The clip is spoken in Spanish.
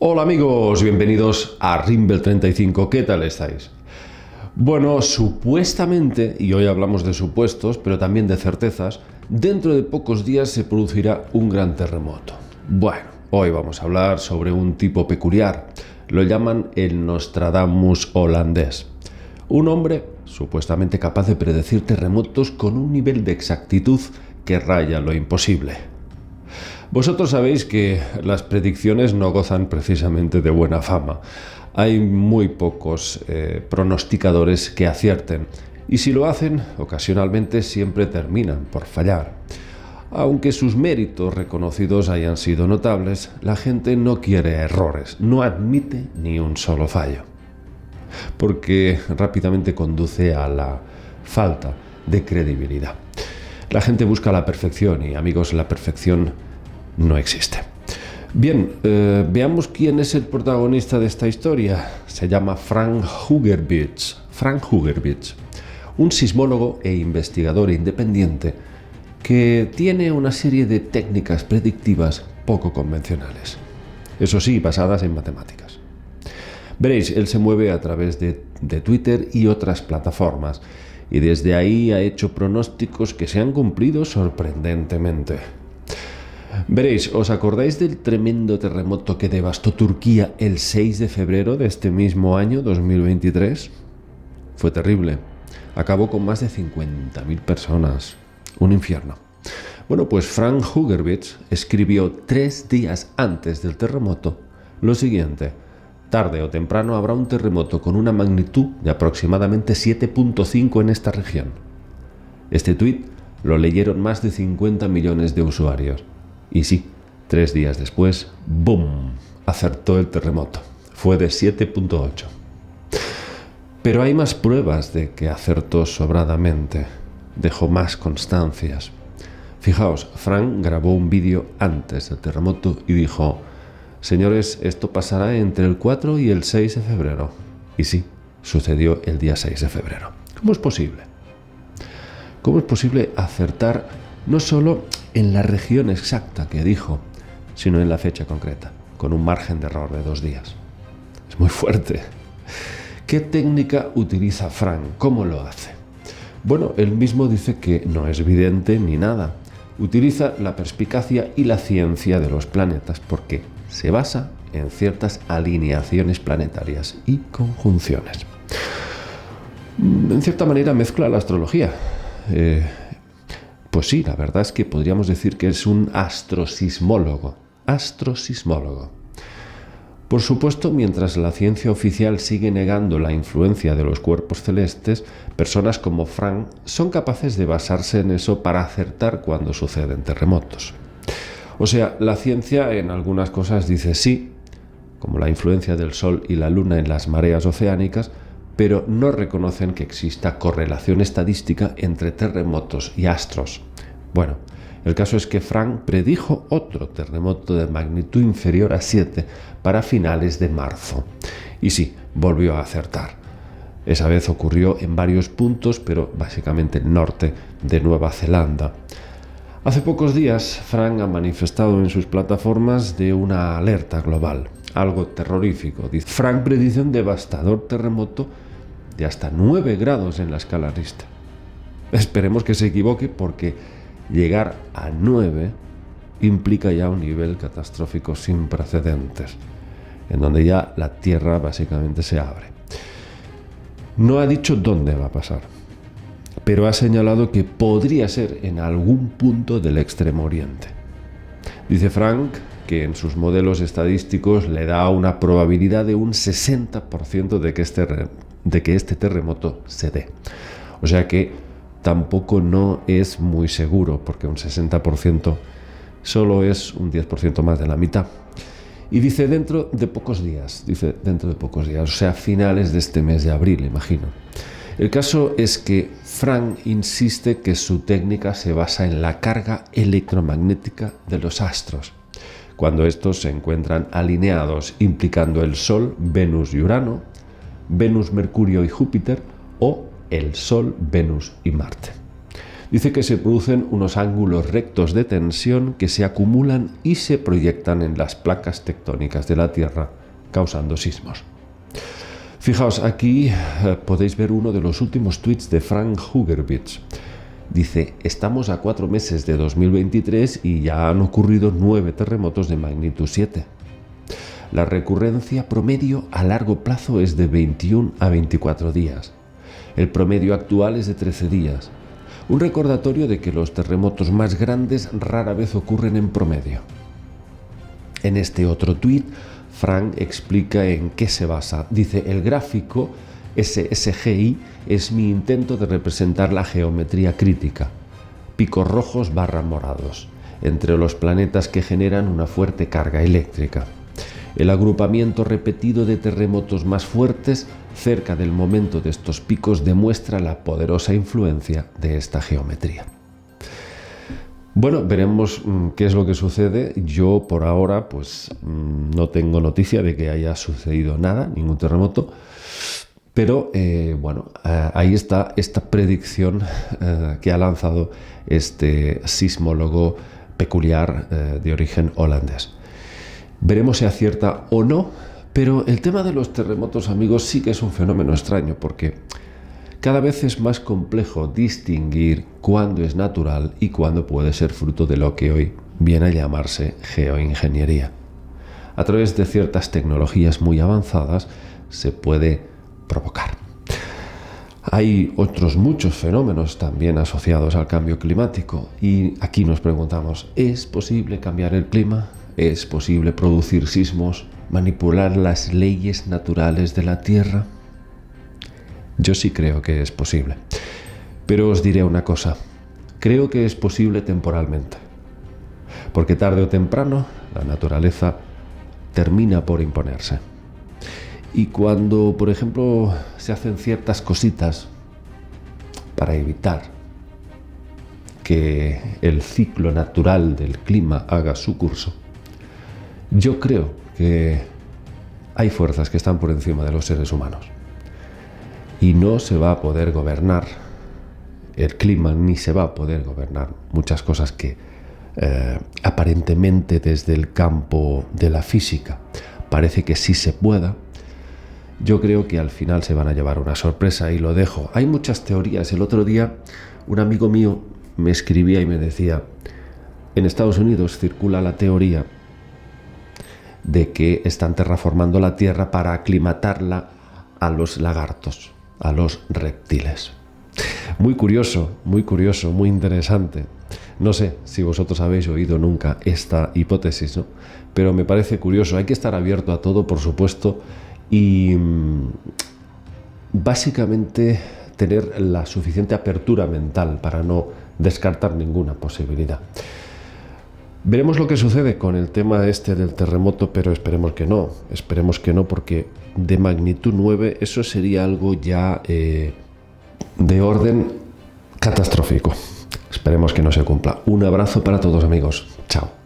Hola amigos, bienvenidos a Rimble 35. ¿Qué tal estáis? Bueno, supuestamente, y hoy hablamos de supuestos, pero también de certezas, dentro de pocos días se producirá un gran terremoto. Bueno, hoy vamos a hablar sobre un tipo peculiar. Lo llaman el Nostradamus holandés. Un hombre supuestamente capaz de predecir terremotos con un nivel de exactitud que raya lo imposible. Vosotros sabéis que las predicciones no gozan precisamente de buena fama. Hay muy pocos pronosticadores que acierten, y si lo hacen, ocasionalmente siempre terminan por fallar. Aunque sus méritos reconocidos hayan sido notables, la gente no quiere errores, no admite ni un solo fallo, porque rápidamente conduce a la falta de credibilidad. La gente busca la perfección y, amigos, la perfección no existe. Bien, veamos quién es el protagonista de esta historia. Se llama Frank Hurewicz. Frank Hurewicz, un sismólogo e investigador independiente que tiene una serie de técnicas predictivas poco convencionales. Eso sí, basadas en matemáticas. Veréis, él se mueve a través de Twitter y otras plataformas, y desde ahí ha hecho pronósticos que se han cumplido sorprendentemente. Veréis, ¿os acordáis del tremendo terremoto que devastó Turquía el 6 de febrero de este mismo año, 2023? Fue terrible. Acabó con más de 50.000 personas. Un infierno. Bueno, pues Frank Hurewicz escribió 3 días antes del terremoto lo siguiente: tarde o temprano habrá un terremoto con una magnitud de aproximadamente 7.5 en esta región. Este tuit lo leyeron más de 50 millones de usuarios. Y sí, 3 días después, ¡boom!, acertó el terremoto. Fue de 7.8. Pero hay más pruebas de que acertó sobradamente. Dejó más constancias. Fijaos, Frank grabó un vídeo antes del terremoto y dijo: señores, esto pasará entre el 4 y el 6 de febrero. Y sí, sucedió el día 6 de febrero. ¿Cómo es posible? ¿Cómo es posible acertar no solo en la región exacta que dijo, sino en la fecha concreta, con un margen de error de 2 días? Es muy fuerte. ¿Qué técnica utiliza Frank? ¿Cómo lo hace? Bueno, él mismo dice que no es vidente ni nada. Utiliza la perspicacia y la ciencia de los planetas porque se basa en ciertas alineaciones planetarias y conjunciones. En cierta manera mezcla la astrología. Pues sí, la verdad es que podríamos decir que es un astrosismólogo. Astrosismólogo. Por supuesto, mientras la ciencia oficial sigue negando la influencia de los cuerpos celestes, personas como Frank son capaces de basarse en eso para acertar cuando suceden terremotos. O sea, la ciencia en algunas cosas dice sí, como la influencia del Sol y la Luna en las mareas oceánicas, pero no reconocen que exista correlación estadística entre terremotos y astros. Bueno, el caso es que Frank predijo otro terremoto de magnitud inferior a 7 para finales de marzo. Y sí, volvió a acertar. Esa vez ocurrió en varios puntos, pero básicamente el norte de Nueva Zelanda. Hace pocos días, Frank ha manifestado en sus plataformas de una alerta global, algo terrorífico. Frank predice un devastador terremoto de hasta 9 grados en la escala Richter. Esperemos que se equivoque, porque llegar a 9 implica ya un nivel catastrófico sin precedentes, en donde ya la Tierra básicamente se abre. No ha dicho dónde va a pasar, pero ha señalado que podría ser en algún punto del Extremo Oriente. Dice Frank que en sus modelos estadísticos le da una probabilidad de un 60% de que este terremoto se dé. O sea que tampoco no es muy seguro, porque un 60% solo es un 10% más de la mitad. Y dice dentro de pocos días, o sea, finales de este mes de abril, imagino. El caso es que Frank insiste que su técnica se basa en la carga electromagnética de los astros, cuando estos se encuentran alineados, implicando el Sol, Venus y Urano, Venus, Mercurio y Júpiter, o el Sol, Venus y Marte. Dice que se producen unos ángulos rectos de tensión que se acumulan y se proyectan en las placas tectónicas de la Tierra, causando sismos. Fijaos, aquí podéis ver uno de los últimos tweets de Frank Hugerbitz. Dice, estamos a 4 meses de 2023 y ya han ocurrido 9 terremotos de magnitud 7. La recurrencia promedio a largo plazo es de 21 a 24 días. El promedio actual es de 13 días. Un recordatorio de que los terremotos más grandes rara vez ocurren en promedio. En este otro tuit, Frank explica en qué se basa. Dice, el gráfico SSGI es mi intento de representar la geometría crítica. Picos rojos barra morados, entre los planetas que generan una fuerte carga eléctrica. El agrupamiento repetido de terremotos más fuertes cerca del momento de estos picos demuestra la poderosa influencia de esta geometría. Bueno, veremos qué es lo que sucede. Yo por ahora pues no tengo noticia de que haya sucedido nada, ningún terremoto, pero ahí está esta predicción que ha lanzado este sismólogo peculiar de origen holandés. Veremos si acierta o no, pero el tema de los terremotos, amigos, sí que es un fenómeno extraño porque cada vez es más complejo distinguir cuándo es natural y cuándo puede ser fruto de lo que hoy viene a llamarse geoingeniería. A través de ciertas tecnologías muy avanzadas se puede provocar. Hay otros muchos fenómenos también asociados al cambio climático y aquí nos preguntamos, ¿es posible cambiar el clima? ¿Es posible producir sismos, manipular las leyes naturales de la Tierra? Yo sí creo que es posible. Pero os diré una cosa, creo que es posible temporalmente. Porque tarde o temprano la naturaleza termina por imponerse. Y cuando, por ejemplo, se hacen ciertas cositas para evitar que el ciclo natural del clima haga su curso, yo creo que hay fuerzas que están por encima de los seres humanos. Y no se va a poder gobernar el clima, ni se va a poder gobernar muchas cosas que aparentemente desde el campo de la física parece que sí se pueda. Yo creo que al final se van a llevar una sorpresa y lo dejo. Hay muchas teorías. El otro día un amigo mío me escribía y me decía, en Estados Unidos circula la teoría de que están terraformando la Tierra para aclimatarla a los lagartos, a los reptiles. Muy curioso, muy interesante. No sé si vosotros habéis oído nunca esta hipótesis, ¿no? Pero me parece curioso. Hay que estar abierto a todo, por supuesto, y básicamente tener la suficiente apertura mental para no descartar ninguna posibilidad. Veremos lo que sucede con el tema este del terremoto, pero esperemos que no, porque de magnitud 9 eso sería algo ya de orden catastrófico. Esperemos que no se cumpla. Un abrazo para todos, amigos. Chao.